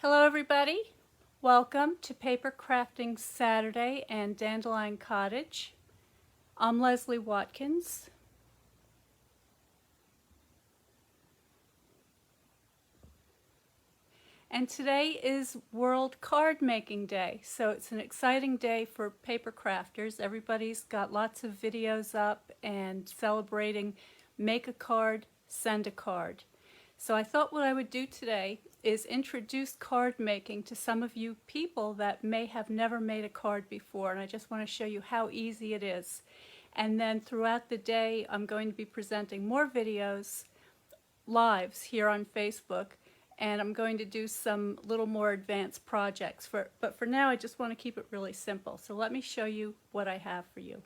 Hello everybody, welcome to Paper Crafting Saturday and Dandelion Cottage. I'm Leslie Watkins. And today is World Card Making Day, so it's an exciting day for paper crafters. Everybody's got lots of videos up and celebrating make a card, send a card. So I thought what I would do today is introduce card making to some of you people that may have never made a card before, and I just want to show you how easy it is. And then throughout the day I'm going to be presenting more videos, lives here on Facebook, and I'm going to do some little more advanced projects. But for now I just want to keep it really simple. So let me show you what I have for you.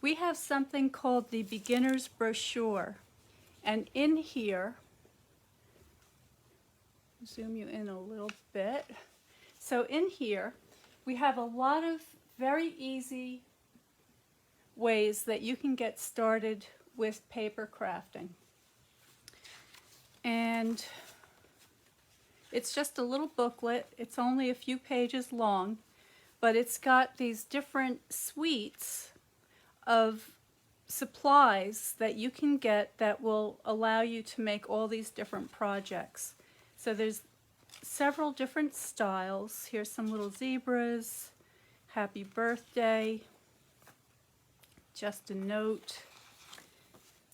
We have something called the Beginner's Brochure, and in here, zoom you in a little bit. So in here we have a lot of very easy ways that you can get started with paper crafting. And it's just a little booklet. It's only a few pages long, but it's got these different suites of supplies that you can get that will allow you to make all these different projects. So there's several different styles. Here's some little zebras, happy birthday, just a note.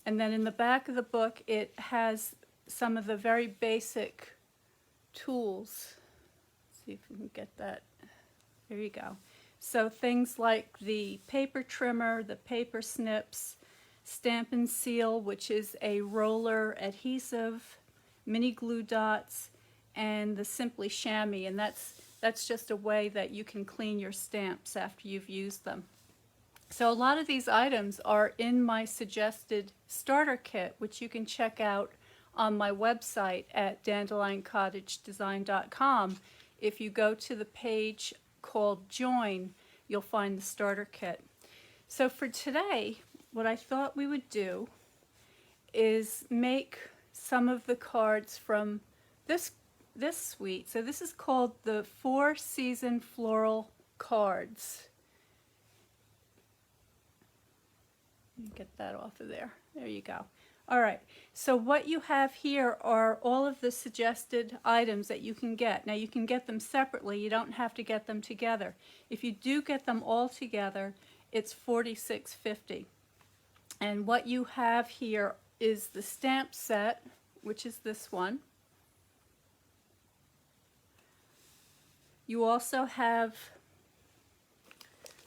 And then in the back of the book it has some of the very basic tools. Let's see if we can get that. There you go. So things like the paper trimmer, the paper snips, Stampin Seal, which is a roller adhesive, mini glue dots, and the Simply Chamois, and that's just a way that you can clean your stamps after you've used them. So a lot of these items are in my suggested starter kit, which you can check out on my website at dandelioncottagedesign.com. If you go to the page called Join, you'll find the starter kit. So for today, what I thought we would do is make some of the cards from this suite. So this is called the 4-Season Floral Cards. Let me get that off of there. There you go. All right, so what you have here are all of the suggested items that you can get. Now you can get them separately, you don't have to get them together. If you do get them all together, it's $46.50. And what you have here is the stamp set, which is this one. You also have,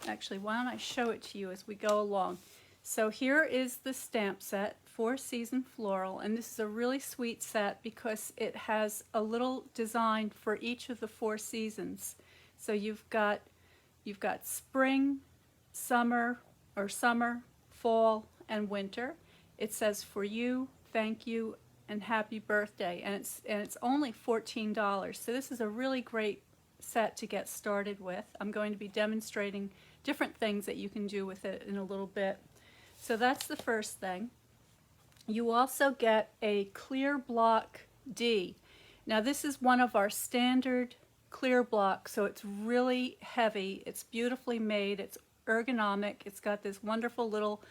actually why don't I show it to you as we go along. So here is the stamp set, 4-Season Floral, and this is a really sweet set because it has a little design for each of the 4 seasons. So you've got spring, summer, fall, and winter. It says for you, thank you, and happy birthday, and it's only $14. So this is a really great set to get started with. I'm going to be demonstrating different things that you can do with it in a little bit. So that's the first thing. You also get a clear block D. Now this is one of our standard clear blocks, so it's really heavy, it's beautifully made, it's ergonomic, it's got this wonderful little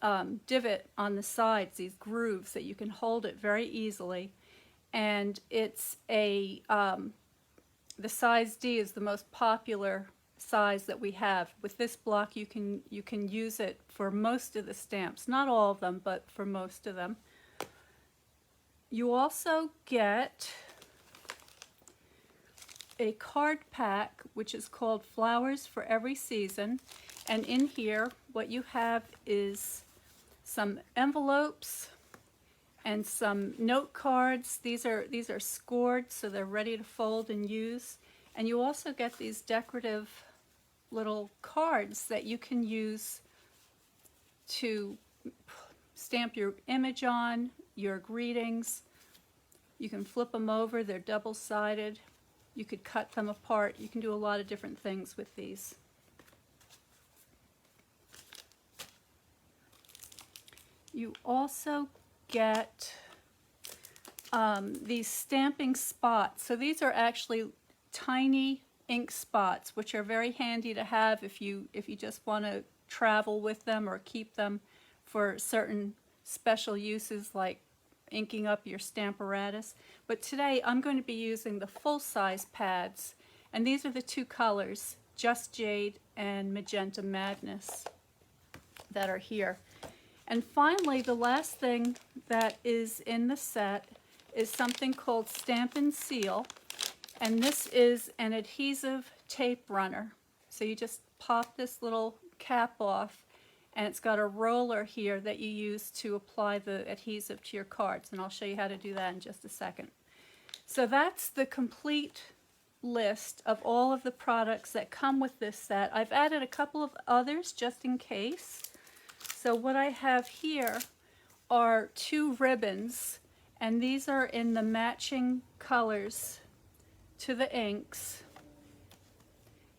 divot on the sides, these grooves that you can hold it very easily, and it's a the size D is the most popular size that we have. With this block you can use it for most of the stamps, not all of them, but for most of them. You also get a card pack which is called Flowers for Every Season, and in here what you have is some envelopes and some note cards. These are scored, so they're ready to fold and use. And you also get these decorative little cards that you can use to stamp your image on, your greetings. You can flip them over, they're double-sided. You could cut them apart. You can do a lot of different things with these. You also get these stamping spots. So these are actually tiny ink spots, which are very handy to have if you just want to travel with them or keep them for certain special uses like inking up your stamparatus. But today I'm going to be using the full-size pads, and these are the two colors, Just Jade and Magenta Madness, that are here. And finally, the last thing that is in the set is something called Stampin Seal, and this is an adhesive tape runner. So you just pop this little cap off, and it's got a roller here that you use to apply the adhesive to your cards, and I'll show you how to do that in just a second. So that's the complete list of all of the products that come with this set. I've added a couple of others just in case. So what I have here are 2 ribbons, and these are in the matching colors to the inks.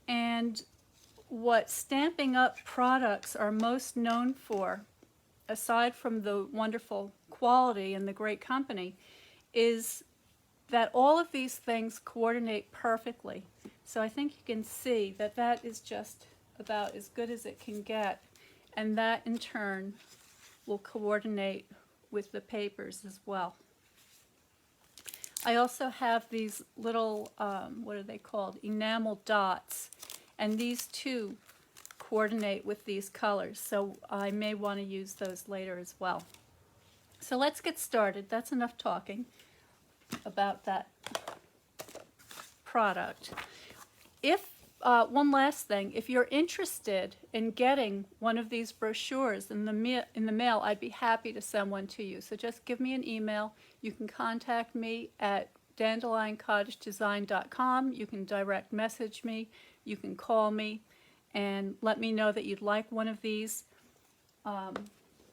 And what Stampin' Up! Products are most known for, aside from the wonderful quality and the great company, is that all of these things coordinate perfectly. So I think you can see that that is just about as good as it can get, and that in turn will coordinate with the papers as well. I also have these little, what are they called? Enamel Dots, and these too coordinate with these colors, so I may want to use those later as well. So let's get started. That's enough talking about that product. If one last thing, if you're interested in getting one of these brochures in the mail, I'd be happy to send one to you. So just give me an email. You can contact me at dandelioncottagedesign.com. You can direct message me. You can call me and let me know that you'd like one of these.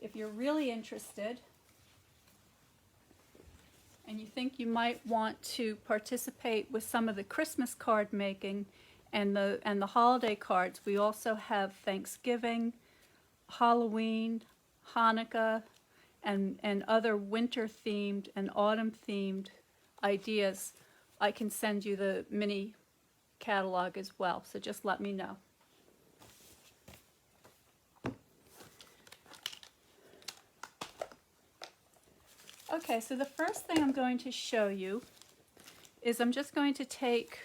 If you're really interested and you think you might want to participate with some of the Christmas card making and the holiday cards, we also have Thanksgiving, Halloween, Hanukkah, and other winter themed and autumn themed ideas. I can send you the mini catalog as well, so just let me know. Okay, so the first thing I'm going to show you is I'm just going to take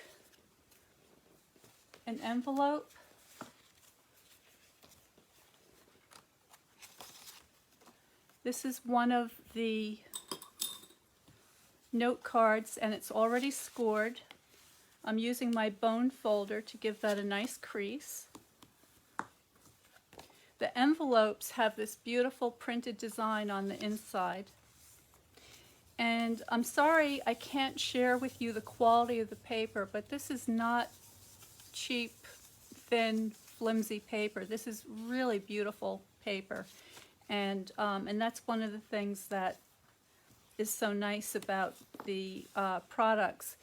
an envelope, this is one of the note cards and it's already scored. I'm using my bone folder to give that a nice crease. The envelopes have this beautiful printed design on the inside. And I'm sorry I can't share with you the quality of the paper, but this is not cheap, thin, flimsy paper. This is really beautiful paper, and that's one of the things that is so nice about the products.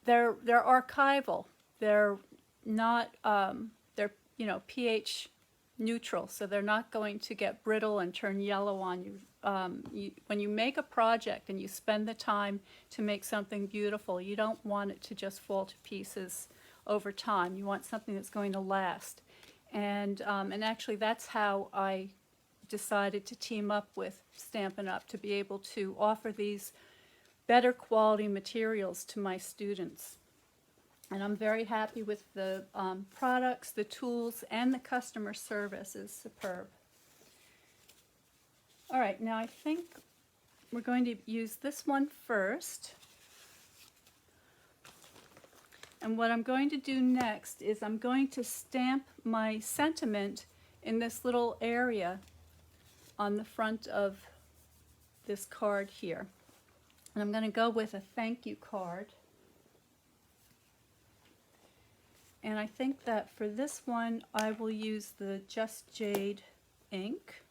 They're archival. They're not they're pH neutral, so they're not going to get brittle and turn yellow on you. When you make a project and you spend the time to make something beautiful, you don't want it to just fall to pieces over time. You want something that's going to last. And actually that's how I decided to team up with Stampin' Up! To be able to offer these better quality materials to my students. And I'm very happy with the products, the tools, and the customer service is superb. All right, now I think we're going to use this one first. And what I'm going to do next is I'm going to stamp my sentiment in this little area on the front of this card here. And I'm going to go with a thank you card. And I think that for this one I will use the Just Jade ink.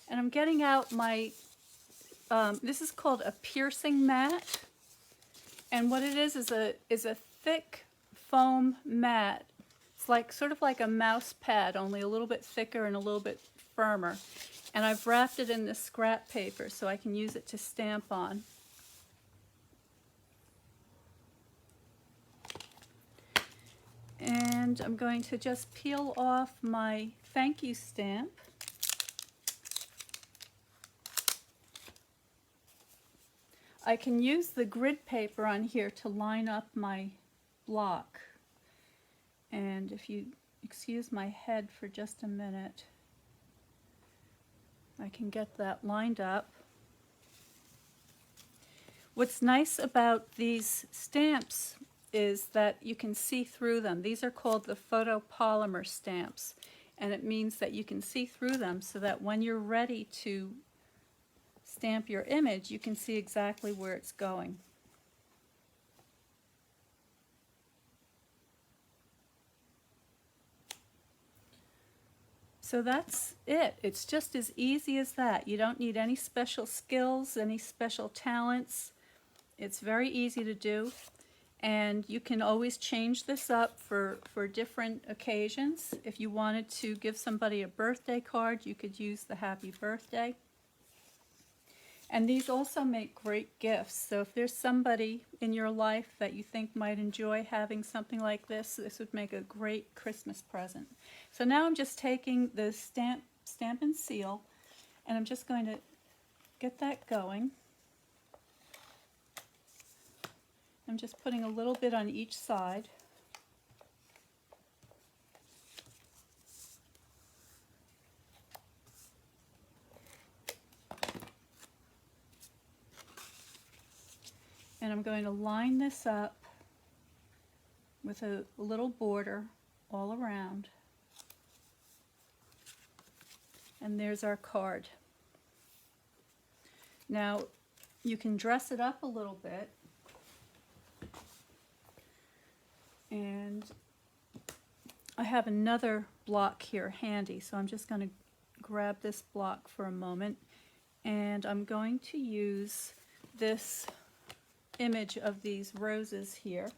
And I'm getting out my this is called a piercing mat, and what it is a thick foam mat. It's like sort of like a mouse pad, only a little bit thicker and a little bit firmer. And I've wrapped it in this scrap paper so I can use it to stamp on. And I'm going to just peel off my thank you stamp. I can use the grid paper on here to line up my block. And if you excuse my head for just a minute, I can get that lined up. What's nice about these stamps is that you can see through them. These are called the Photopolymer Stamps, and it means that you can see through them so that when you're ready to stamp your image, you can see exactly where it's going. So that's it. It's just as easy as that. You don't need any special skills, any special talents. It's very easy to do. And you can always change this up for different occasions. If you wanted to give somebody a birthday card, you could use the happy birthday. And these also make great gifts. So if there's somebody in your life that you think might enjoy having something like this would make a great Christmas present. So now I'm just taking the Stampin Seal, and I'm just going to get that going. I'm just putting a little bit on each side. And I'm going to line this up with a little border all around. And there's our card. Now, you can dress it up a little bit. And I have another block here handy, so I'm just going to grab this block for a moment. And I'm going to use this image of these roses here.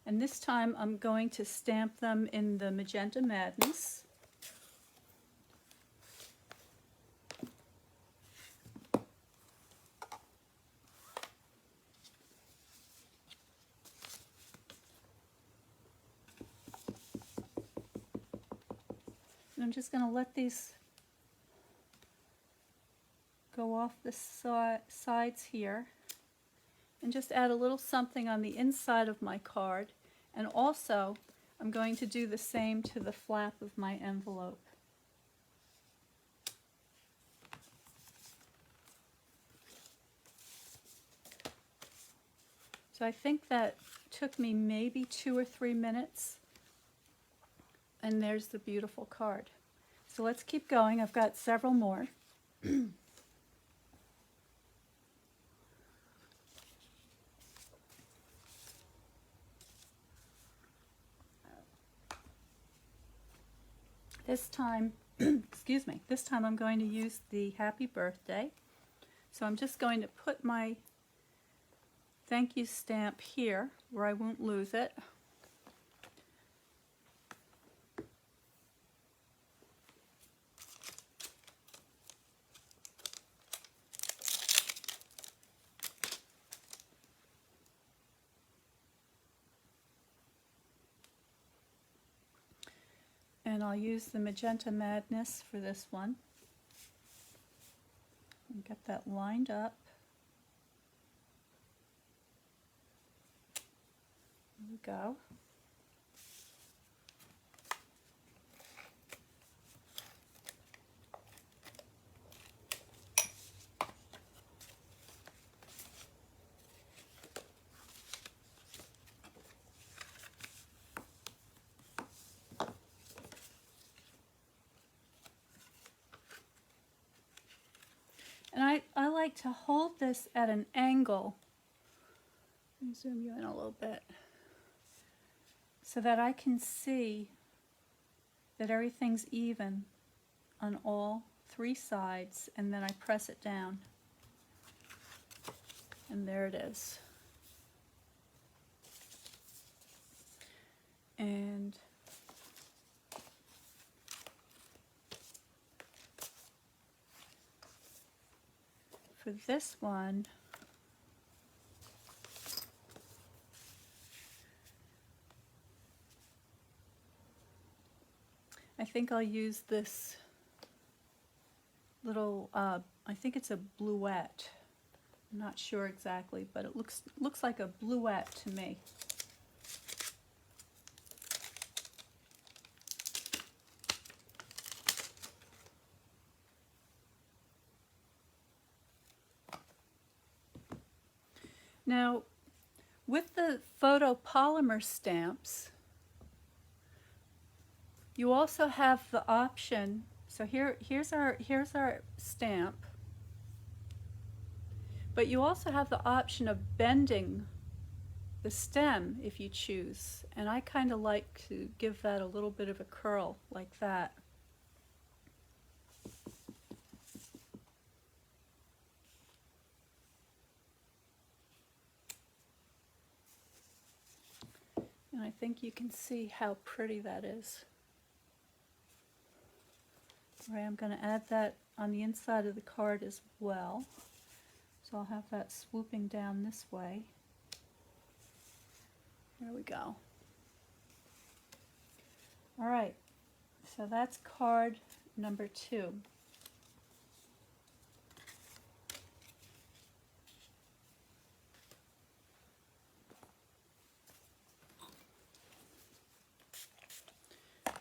And this time I'm going to stamp them in the Magenta Madness. I'm just going to let these go off the sides here and just add a little something on the inside of my card. And also I'm going to do the same to the flap of my envelope. So I think that took me maybe 2 or 3 minutes. And there's the beautiful card. So let's keep going. I've got several more. This time, excuse me, this time I'm going to use the happy birthday. So I'm just going to put my thank you stamp here where I won't lose it. And I'll use the Magenta Madness for this one. And get that lined up. There we go. And I like to hold this at an angle. me zoom you in a little bit so that I can see that everything's even on all three sides, and then I press it down. And there it is. And for this one, I think I'll use this little, I think it's a bluette. I'm not sure exactly, but it looks like a bluette to me. Now, with the photopolymer stamps, you also have the option. So here's our stamp. But you also have the option of bending the stem if you choose. And I kind of like to give that a little bit of a curl like that. And I think you can see how pretty that is. All right, I'm going to add that on the inside of the card as well. So I'll have that swooping down this way. There we go. All right, so that's card number 2.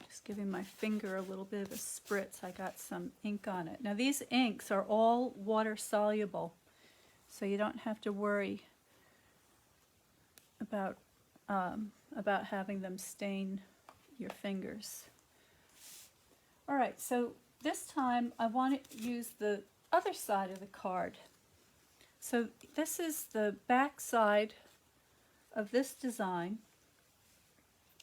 Just giving my finger a little bit of a spritz. I got some ink on it. Now these inks are all water soluble, so you don't have to worry about having them stain your fingers. All right, so this time I want to use the other side of the card. So this is the back side of this design,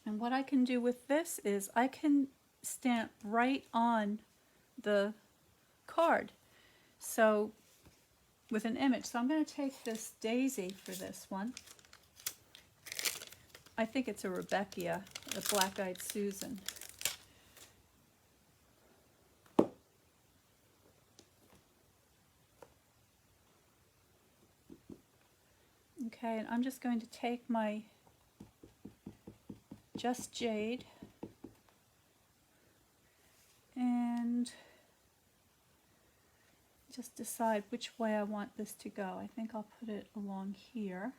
and what I can do with this is I can stamp right on the card. So with an image. So I'm going to take this daisy for this one. I think it's a Rebecca, a black-eyed Susan. Okay, and I'm just going to take my Just Jade and just decide which way I want this to go. I think I'll put it along here,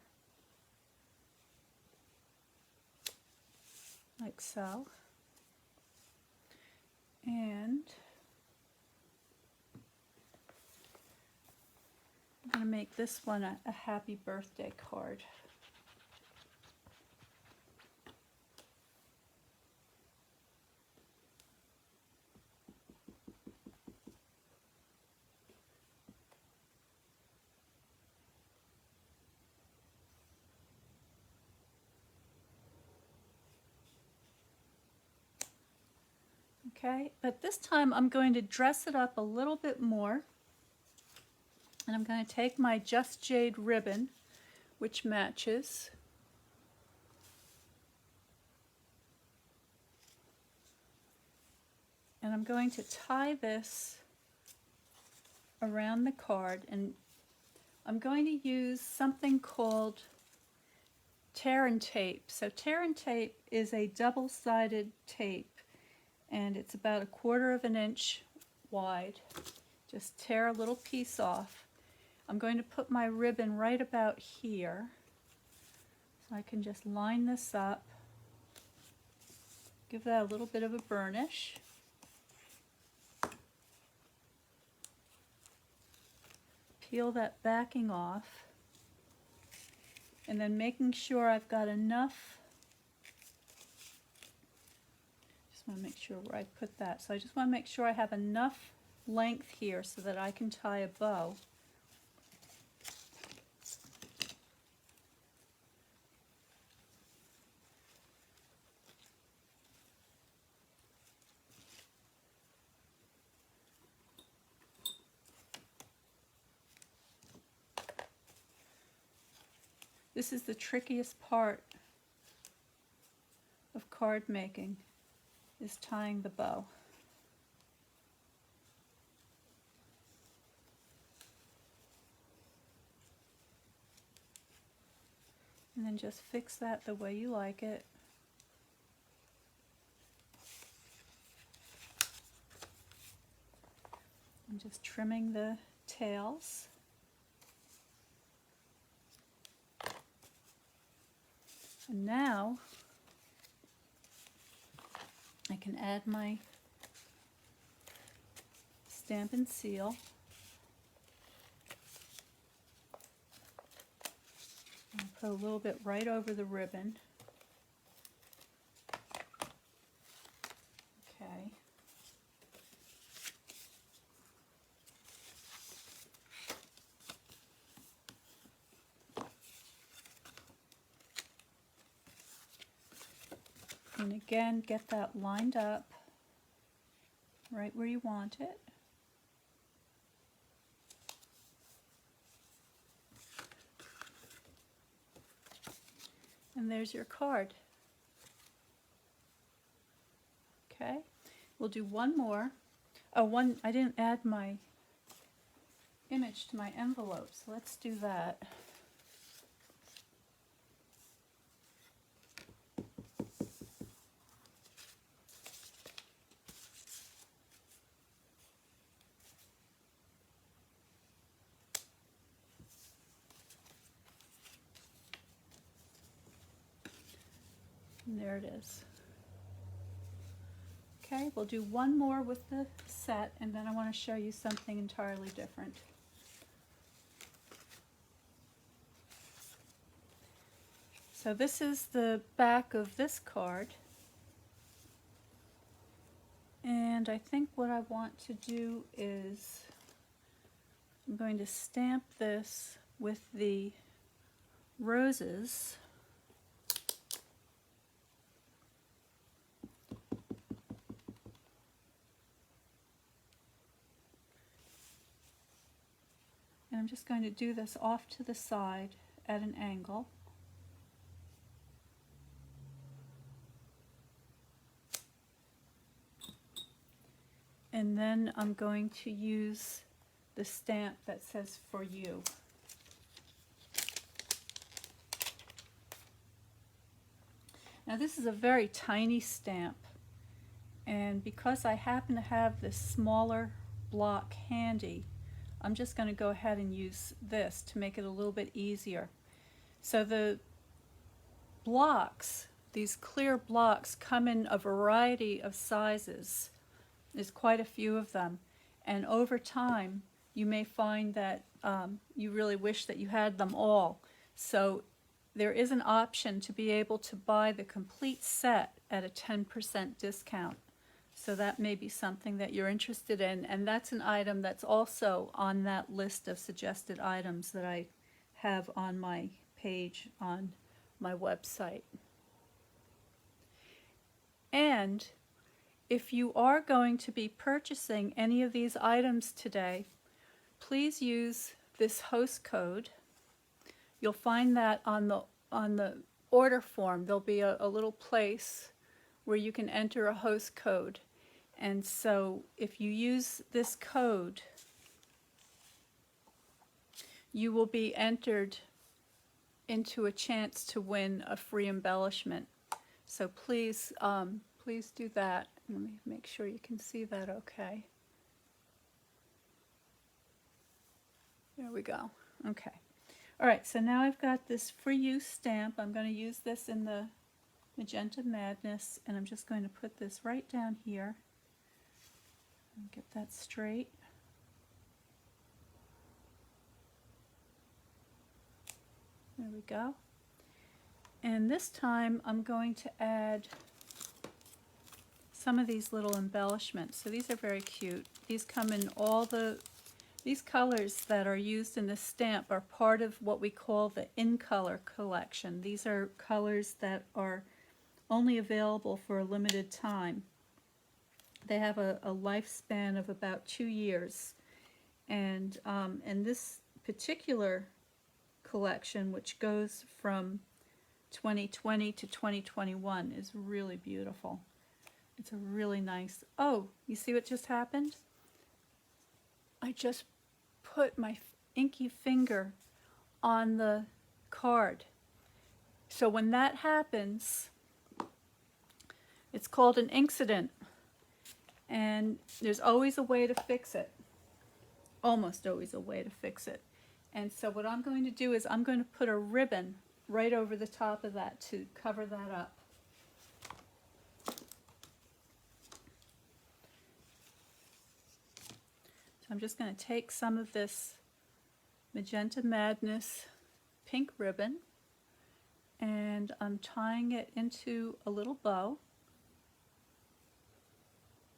like so. And I'm going to make this one a happy birthday card. Okay, but this time I'm going to dress it up a little bit more, and I'm going to take my Just Jade ribbon, which matches, and I'm going to tie this around the card, and I'm going to use something called tear and tape. So tear and tape is a double-sided tape, and it's about 1/4 of an inch wide. Just tear a little piece off. I'm going to put my ribbon right about here, so I can just line this up, give that a little bit of a burnish. Peel that backing off, and then making sure I've got enough. Just want to make sure where I put that. So I just want to make sure I have enough length here so that I can tie a bow. This is the trickiest part of card making, is tying the bow. And then just fix that the way you like it. I'm just trimming the tails. And now I can add my Stampin' Seal. I'll put a little bit right over the ribbon. Okay. And again, get that lined up right where you want it. And there's your card. Okay, we'll do one more. Oh, I didn't add my image to my envelope, so let's do that. And there it is. Okay, we'll do one more with the set, and then I want to show you something entirely different. So this is the back of this card, and I think what I want to do is I'm going to stamp this with the roses. And I'm just going to do this off to the side at an angle. And then I'm going to use the stamp that says "For You." Now this is a very tiny stamp, and because I happen to have this smaller block handy, I'm just going to go ahead and use this to make it a little bit easier. So the blocks, these clear blocks, come in a variety of sizes. There's quite a few of them, and over time you may find that you really wish that you had them all. So there is an option to be able to buy the complete set at a 10% discount. So that may be something that you're interested in, and that's an item that's also on that list of suggested items that I have on my page on my website. And if you are going to be purchasing any of these items today, please use this host code. You'll find that on the order form. There'll be a little place where you can enter a host code. And so if you use this code, you will be entered into a chance to win a free embellishment. So please, please do that. Let me make sure you can see that okay. There we go. Okay. All right, so now I've got this For You stamp. I'm going to use this in the Magenta Madness, and I'm just going to put this right down here and get that straight. There we go. And this time I'm going to add some of these little embellishments. So these are very cute. These come in these colors that are used in this stamp are part of what we call the In Color collection. These are colors that are only available for a limited time. They have a lifespan of about 2 years. And this particular collection, which goes from 2020 to 2021, is really beautiful. It's a really nice, oh, you see what just happened? I just put my inky finger on the card. So when that happens, it's called an incident, and there's always a way to fix it. Almost always a way to fix it. And so what I'm going to do is I'm going to put a ribbon right over the top of that to cover that up. So I'm just going to take some of this Magenta Madness pink ribbon, and I'm tying it into a little bow,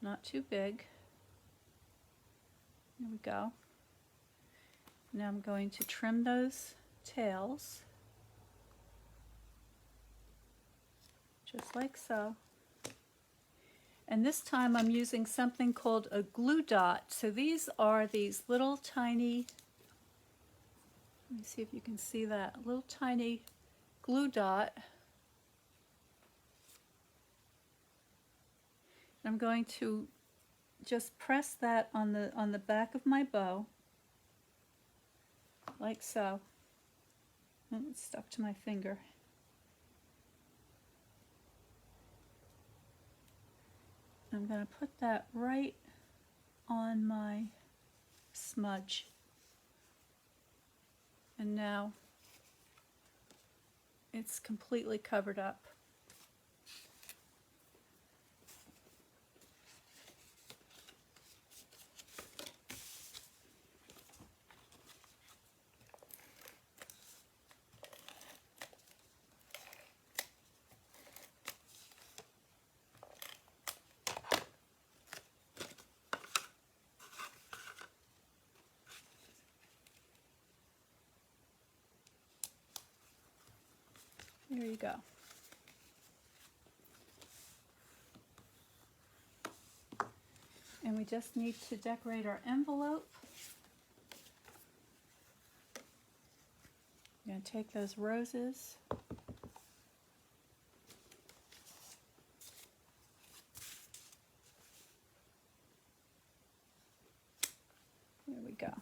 not too big. There we go. Now I'm going to trim those tails, just like so. And this time I'm using something called a glue dot. So these are these little tiny, let me see if you can see that, little tiny glue dot. I'm going to just press that on the back of my bow, like so. Oh, it's stuck to my finger. I'm going to put that right on my smudge. And now it's completely covered up. There you go. And we just need to decorate our envelope. I'm going to take those roses. There we go.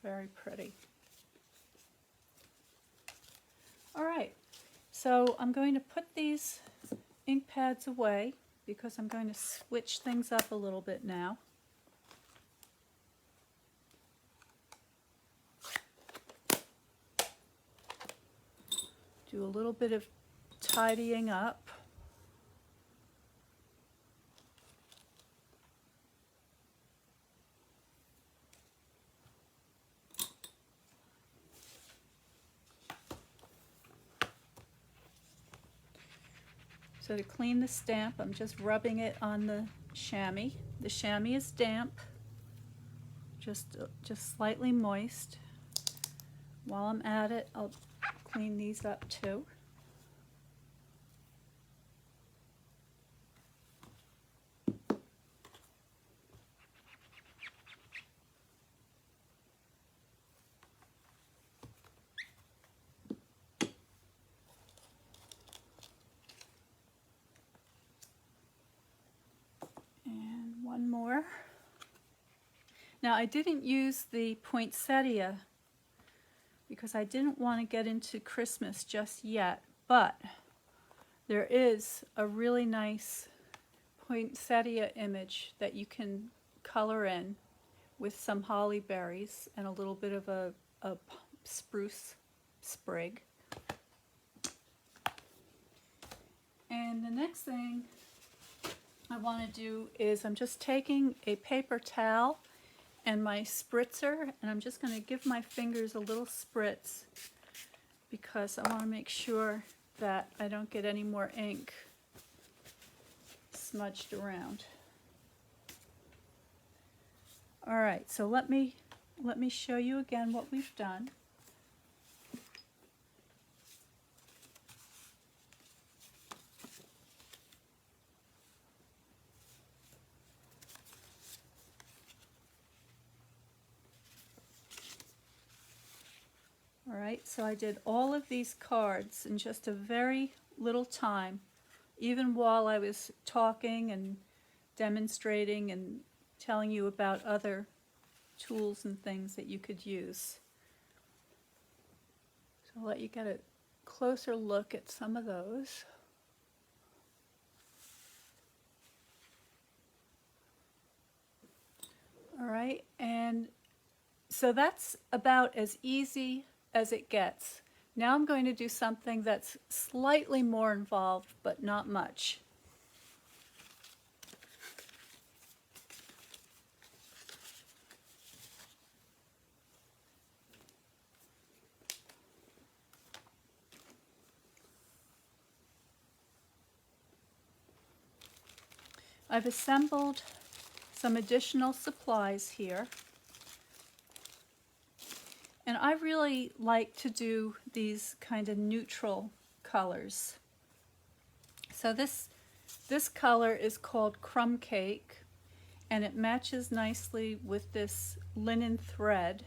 Very pretty. All right, so I'm going to put these ink pads away because I'm going to switch things up a little bit now. Do a little bit of tidying up. So to clean the stamp, I'm just rubbing it on the chamois. The chamois is damp, just slightly moist. While I'm at it, I'll clean these up too. One more. Now I didn't use the poinsettia because I didn't want to get into Christmas just yet, but there is a really nice poinsettia image that you can color in with some holly berries and a little bit of a spruce sprig. And the next thing I want to do is I'm just taking a paper towel and my spritzer, and I'm just going to give my fingers a little spritz because I want to make sure that I don't get any more ink smudged around. All right, so let me show you again what we've done. Alright, so I did all of these cards in just a very little time, even while I was talking and demonstrating and telling you about other tools and things that you could use. So I'll let you get a closer look at some of those. Alright, and so that's about as easy as it gets. Now I'm going to do something that's slightly more involved, but not much. I've assembled some additional supplies here. And I really like to do these kind of neutral colors. So this color is called Crumb Cake, and it matches nicely with this linen thread.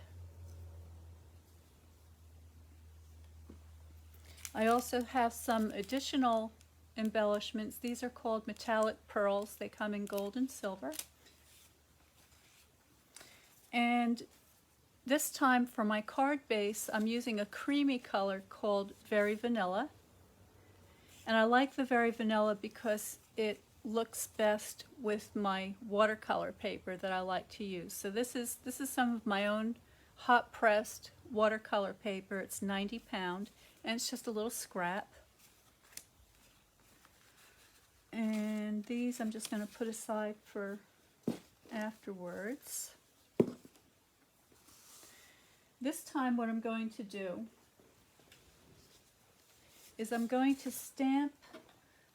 I also have some additional embellishments. These are called metallic pearls. They come in gold and silver. And this time for my card base, I'm using a creamy color called Very Vanilla. And I like the Very Vanilla because it looks best with my watercolor paper that I like to use. So this is some of my own hot pressed watercolor paper. It's 90 pound and it's just a little scrap. And these I'm just going to put aside for afterwards. This time what I'm going to do is I'm going to stamp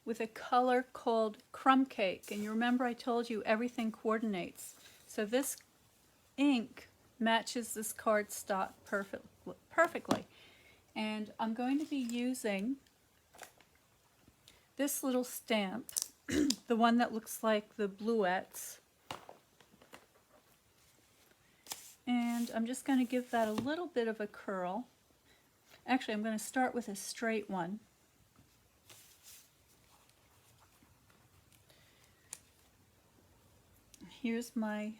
with a color called Crumb Cake. And you remember I told you everything coordinates. So this ink matches this cardstock perfectly. And I'm going to be using this little stamp, the one that looks like the bluettes. And I'm just going to give that a little bit of a curl. Actually, I'm going to start with a straight one. Here's my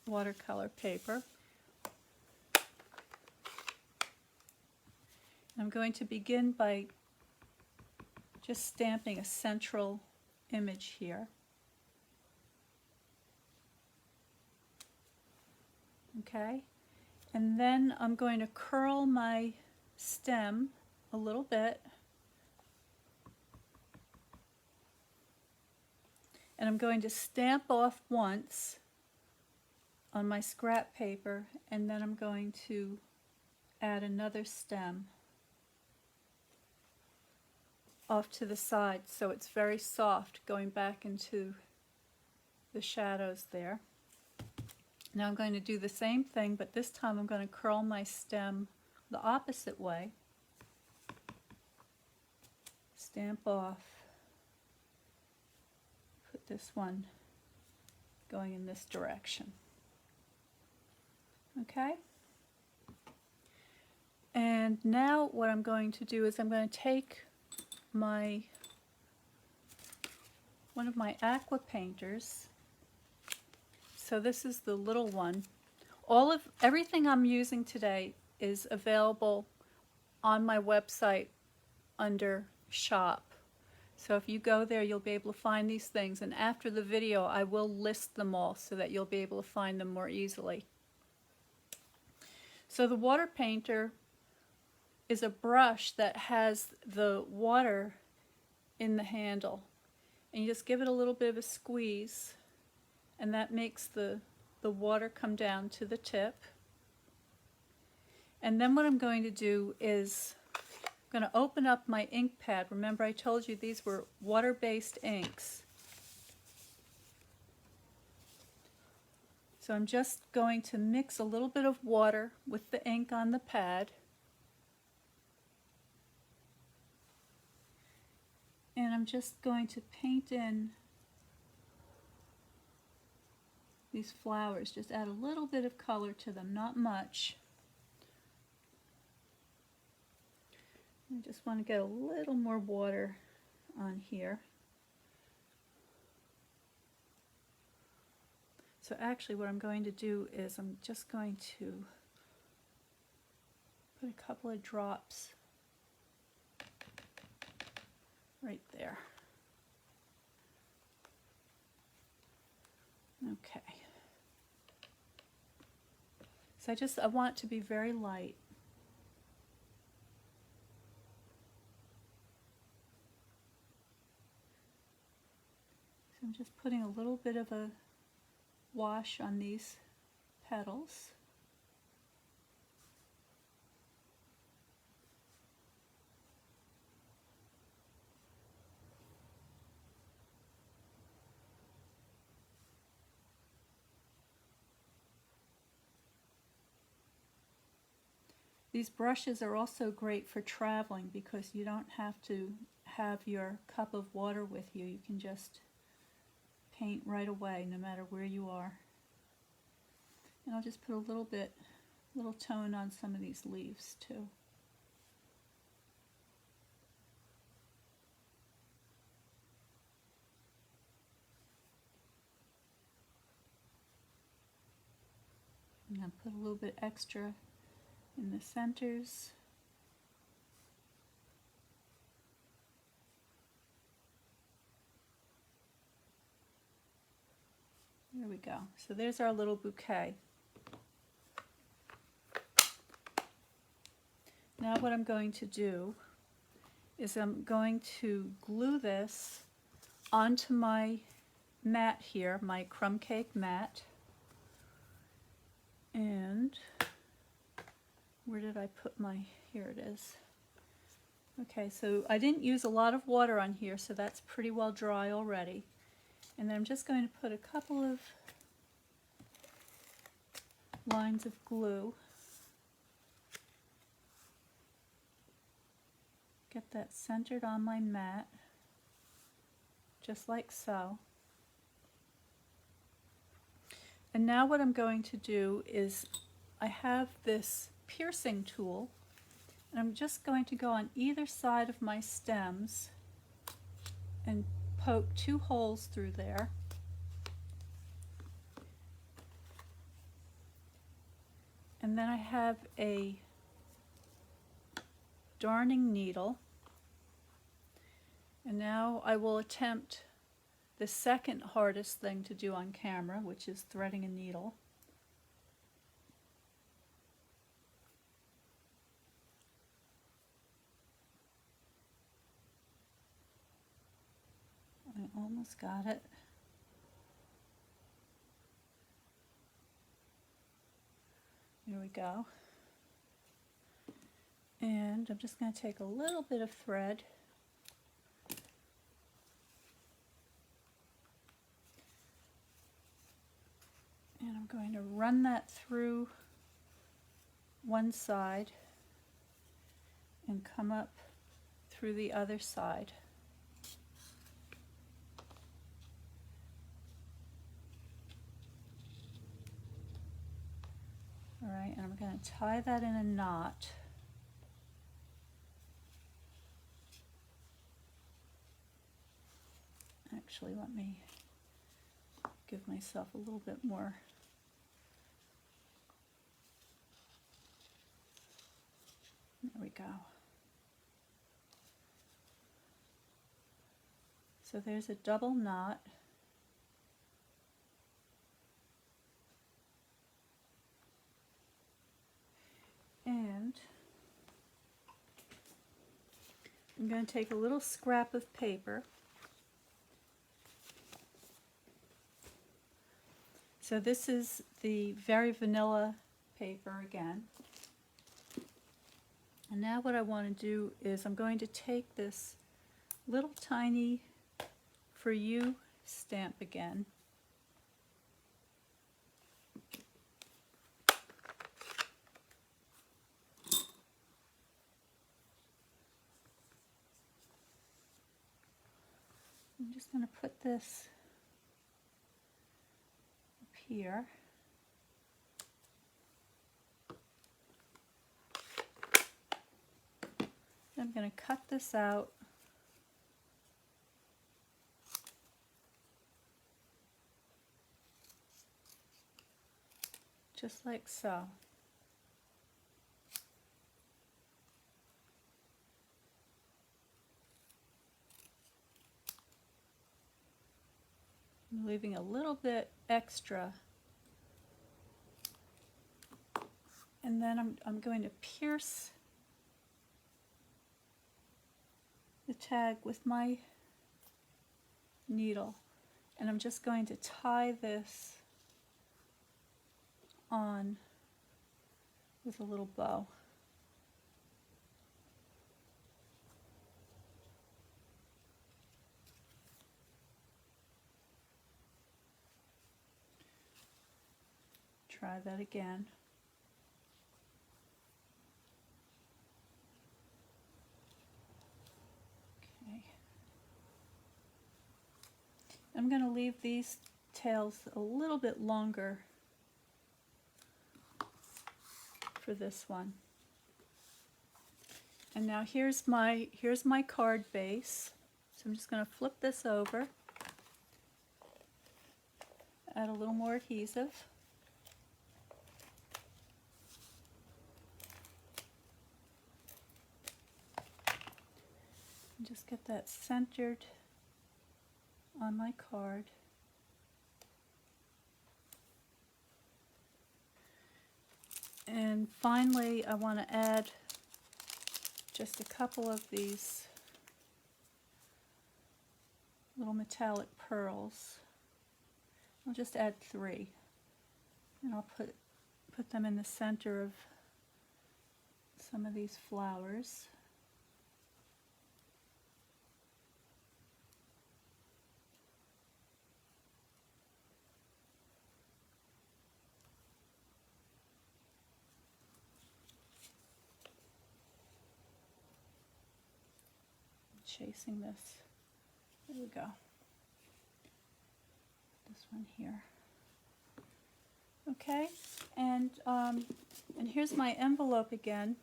watercolor paper. I'm going to begin by just stamping a central image here. Okay, and then I'm going to curl my stem a little bit, and I'm going to stamp off once on my scrap paper, and then I'm going to add another stem off to the side so it's very soft going back into the shadows there. Now I'm going to do the same thing, but this time I'm going to curl my stem the opposite way. Stamp off. Put this one going in this direction. Okay? And now what I'm going to do is I'm going to take one of my aqua painters. So this is the little one. Everything I'm using today is available on my website under Shop. So if you go there, you'll be able to find these things. And after the video, I will list them all so that you'll be able to find them more easily. So the water painter is a brush that has the water in the handle. And you just give it a little bit of a squeeze, and that makes the water come down to the tip. And then what I'm going to do is I'm going to open up my ink pad. Remember I told you these were water-based inks. So I'm just going to mix a little bit of water with the ink on the pad. And I'm just going to paint in these flowers. Just add a little bit of color to them, not much. I just want to get a little more water on here. So actually what I'm going to do is I'm just going to put a couple of drops right there. Okay. So I want it to be very light. So I'm just putting a little bit of a wash on these petals. These brushes are also great for traveling because you don't have to have your cup of water with you. You can just paint right away no matter where you are. And I'll just put a little tone on some of these leaves too. And I'll put a little bit extra in the centers. There we go. So there's our little bouquet. Now what I'm going to do is I'm going to glue this onto my mat here, my crumb cake mat. And where did I put my, here it is. Okay, so I didn't use a lot of water on here, so that's pretty well dry already. And then I'm just going to put a couple of lines of glue. Get that centered on my mat, just like so. And now what I'm going to do is I have this piercing tool, and I'm just going to go on either side of my stems and poke 2 holes through there. And then I have a darning needle. And now I will attempt the second hardest thing to do on camera, which is threading a needle. I almost got it. There we go. And I'm just going to take a little bit of thread and I'm going to run that through one side and come up through the other side. All right, and I'm going to tie that in a knot. Actually, let me give myself a little bit more. There we go. So there's a double knot. And I'm going to take a little scrap of paper. So this is the very vanilla paper again. And now what I want to do is I'm going to take this little tiny For You stamp again. I'm just going to put this up here. I'm going to cut this out. Just like so. I'm leaving a little bit extra. And then I'm going to pierce the tag with my needle. And I'm just going to tie this on with a little bow. Try that again. Okay. I'm going to leave these tails a little bit longer for this one. And now here's my card base. So I'm just going to flip this over, add a little more adhesive. And just get that centered on my card. And finally, I want to add just a couple of these little metallic pearls. I'll just add 3, and I'll put them in the center of some of these flowers. Chasing this. There we go. This one here. Okay, and here's my envelope again.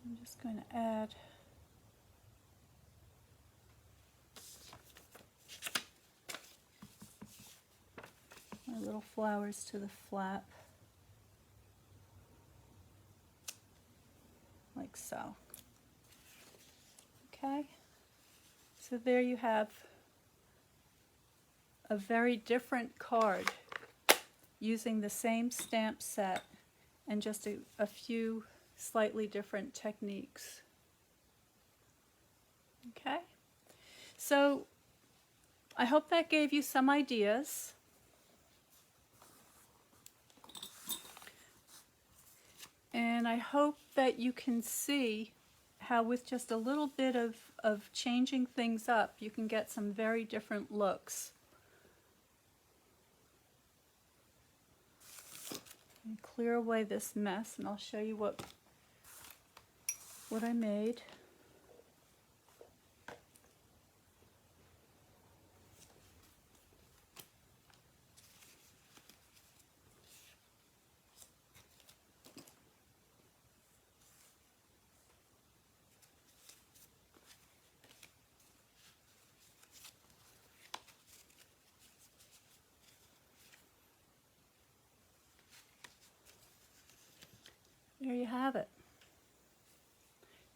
I'm just going to add my little flowers to the flap, like so. Okay, so there you have a very different card using the same stamp set and just a few slightly different techniques. Okay, so I hope that gave you some ideas. And I hope that you can see how with just a little bit of changing things up, you can get some very different looks. And clear away this mess, and I'll show you what I made. There you have it.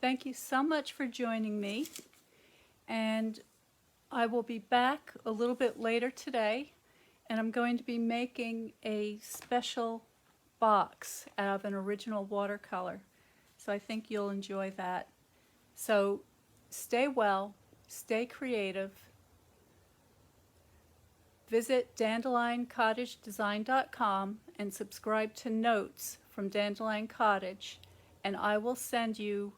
Thank you so much for joining me, and I will be back a little bit later today, and I'm going to be making a special box out of an original watercolor, so I think you'll enjoy that. So stay well, stay creative, visit DandelionCottageDesign.com and subscribe to Notes from Dandelion Cottage, and I will send you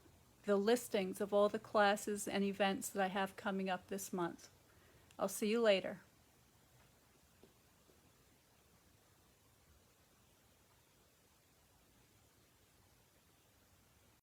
the listings of all the classes and events that I have coming up this month. I'll see you later.